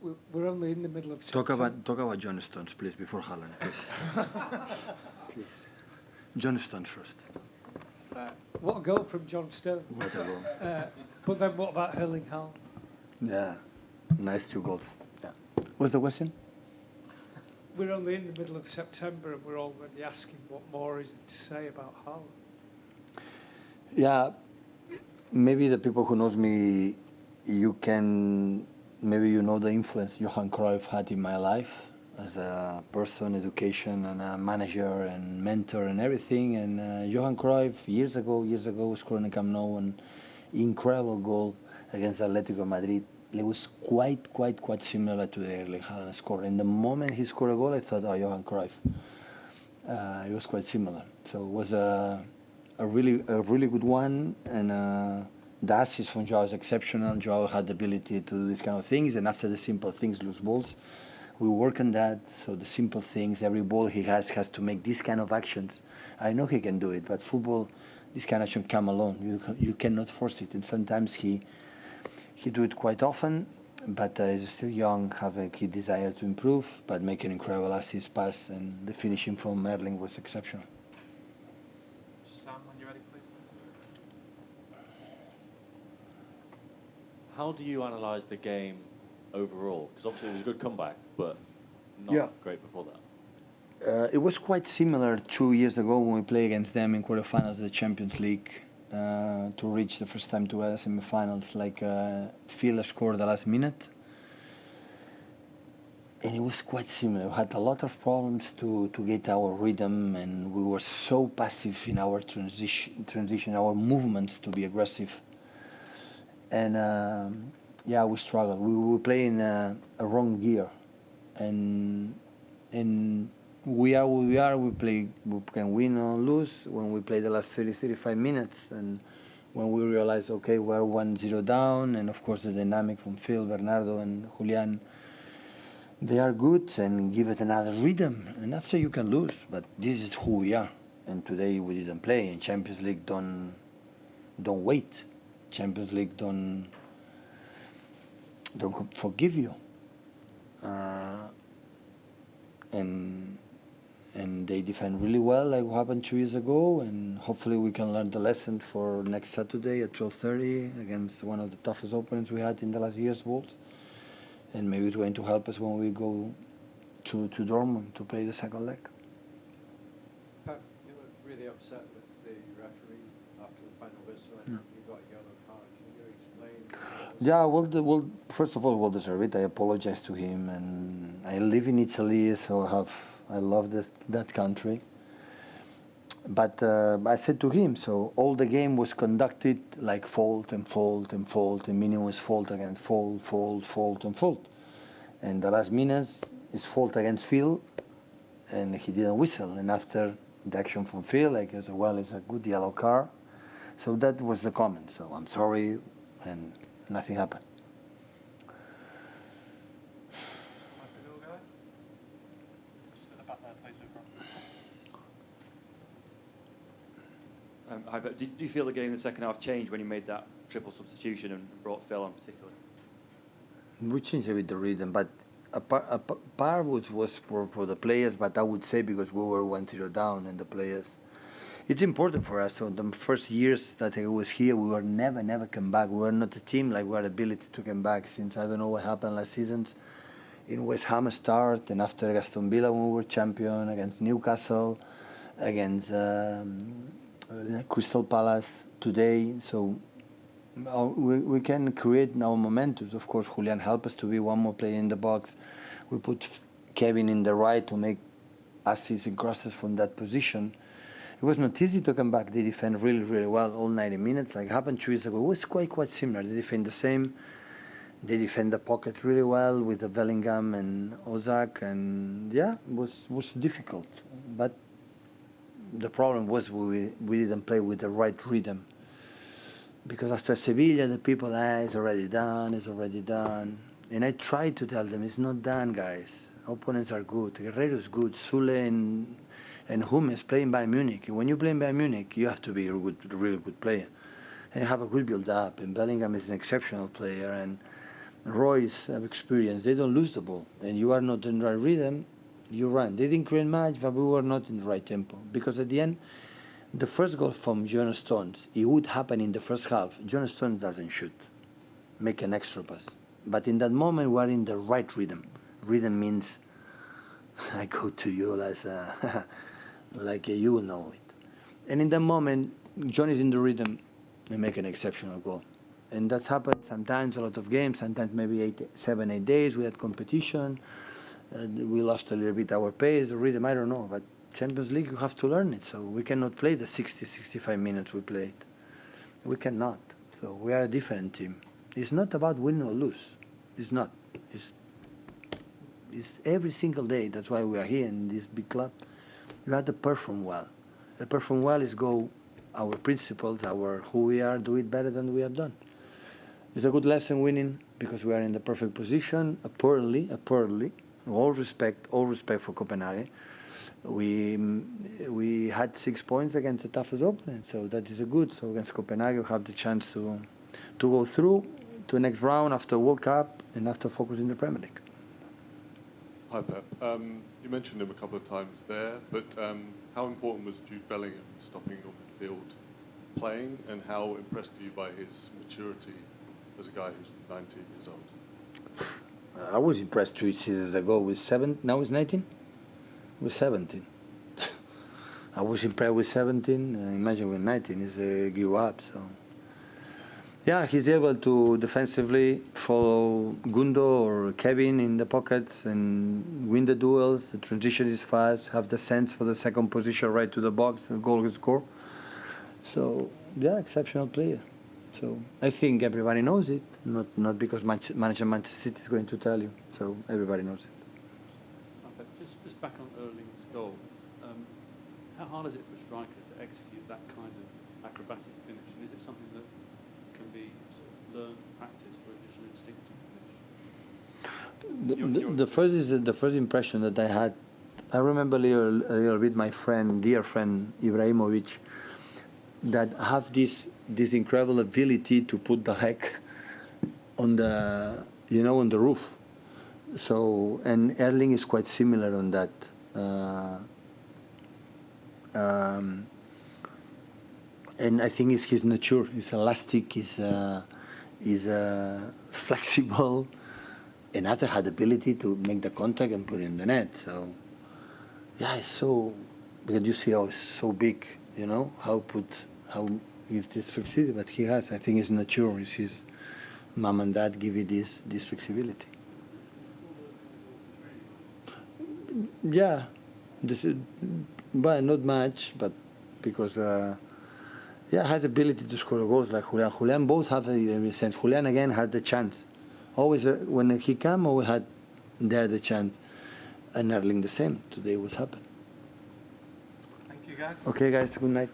We're only in the middle of Talk September. about John Stones, please, before Haaland. Please. John Stones first. What a goal from John Stones. What a goal. But then what about Erling Haaland? Yeah, nice 2 goals. Yeah. What's the question? We're only in the middle of September and we're already asking what more is there to say about Haaland. Yeah, maybe the people who knows me, maybe you know the influence Johan Cruyff had in my life as a person, education, and a manager and mentor and everything. And Johan Cruyff, years ago, scored in the Camp Nou an incredible goal against Atletico Madrid. It was quite similar to the Erling Haaland score. And the moment he scored a goal, I thought, oh, Johan Cruyff. It was quite similar. So it was a really good one. And the assist from Joao is exceptional. Joao had the ability to do these kind of things. And after the simple things, loose balls, we work on that. So the simple things, every ball he has to make these kind of actions. I know he can do it, but football, this kind of action come alone. You cannot force it. And sometimes he do it quite often, but he's still young, have a key desire to improve, but make an incredible assist pass, and the finishing from Erling was exceptional. Sam, when you're ready, please. How do you analyse the game overall? Because obviously it was a good comeback, but not great before that. It was quite similar 2 years ago when we played against them in quarterfinals of the Champions League. To reach the first time to semi-finals, Phil scored the last minute, and it was quite similar. We had a lot of problems to get our rhythm, and we were so passive in our transition, our movements to be aggressive, and we struggled. We were playing a wrong gear, and we are who we are. We can win or lose when we play the last 35 minutes, and when we realize, okay, we're 1-0 down, and of course the dynamic from Phil, Bernardo, and Julian, they are good and give it another rhythm. And after you can lose, but this is who we are. And today we didn't play. And Champions League don't wait. Champions League don't forgive you. And they defend really well, like what happened 2 years ago, and hopefully we can learn the lesson for next Saturday at 12:30 against one of the toughest opponents we had in the last year's Wolves, and maybe it's going to help us when we go to Dortmund to play the second leg. Pep, you were really upset with the referee after the final whistle, and you got a yellow card. Can you explain? Yeah, well, first of all, well deserved it. I apologize to him, and I live in Italy, so I love that country. But I said to him, so all the game was conducted like fault, and minimum was fault against fault, and fault. And the last minutes is fault against Phil, and he didn't whistle. And after the action from Phil, I guess, well, it's a good yellow card. So that was the comment. So I'm sorry, and nothing happened. Hi, but did you feel the game in the second half changed when you made that triple substitution and brought Phil on particularly? We changed a bit the rhythm, but a part was for the players, but I would say because we were 1-0 down and the players. It's important for us. So the first years that I was here, we were never come back. We were not a team like we had ability to come back since I don't know what happened last season. In West Ham start, and after Aston Villa when we were champion, against Newcastle, against Crystal Palace today. So we can create our momentum. Of course, Julian helped us to be one more player in the box. We put Kevin in the right to make assists and crosses from that position. It was not easy to come back. They defend really well all 90 minutes. Like happened 2 years ago, it was quite similar. They defend the same. They defend the pocket really well with the Bellingham and Ozak, and yeah, it was difficult. But the problem was we didn't play with the right rhythm. Because after Sevilla, the people, it's already done. And I tried to tell them, it's not done, guys. Opponents are good. Guerrero is good. Sule and Hummels playing by Munich. When you play by Munich, you have to be a really good player. And have a good build-up. And Bellingham is an exceptional player. And Royce have experience. They don't lose the ball, and you are not in the right rhythm, you run. They didn't create much, but we were not in the right tempo. Because at the end, the first goal from John Stones, it would happen in the first half. John Stones doesn't shoot, make an extra pass. But in that moment, we are in the right rhythm. Rhythm means I go to you as like you will know it. And in that moment, John is in the rhythm and make an exceptional goal. And that's happened sometimes, a lot of games, sometimes maybe 7, 8 days. We had competition. We lost a little bit our pace, the rhythm, I don't know. But Champions League, you have to learn it. So we cannot play the 60, 65 minutes we played. We cannot. So we are a different team. It's not about win or lose. It's not. It's every single day. That's why we are here in this big club. You have to perform well. The perform well is go our principles, our who we are, do it better than we have done. It's a good lesson winning because we are in the perfect position. Poorly, all respect for Copenhagen. We had 6 points against the toughest opponent, so that is a good. So against Copenhagen, we have the chance to go through to the next round after World Cup and after focusing the Premier League. Hi Pep. You mentioned him a couple of times there, but how important was Jude Bellingham stopping on midfield playing, and how impressed are you by his maturity as a guy who's 19 years old? I was impressed 2 seasons ago with 7. Now he's 19. With 17. I was impressed with 17. Imagine with 19, he grew up. So yeah, he's able to defensively follow Gundo or Kevin in the pockets and win the duels. The transition is fast. Have the sense for the second position right to the box. The goal is score. So yeah, exceptional player. So I think everybody knows it, not because manager Manchester City is going to tell you. So everybody knows it. Okay, just back on Erling's goal. How hard is it for a striker to execute that kind of acrobatic finish? And is it something that can be sort of learned, practiced, or just an instinctive finish? The first impression that I had. I remember a little bit my dear friend Ibrahimovic, that have this incredible ability to put the leg on the on the roof. So, and Erling is quite similar on that. And I think it's his nature. He's elastic. He's flexible, and after had the ability to make the contact and put it in the net. So, yeah, it's so, because you see how it's so big. How give this flexibility, but he has. I think it's nature. It's his mom and dad give you this flexibility. Yeah, but not much. But because has ability to score goals like Julian. Julian both have a sense. Julian again had the chance. Always when he came, always had there the chance. And Erling the same. Today would happen. Thank you, guys. Okay, guys. Good night.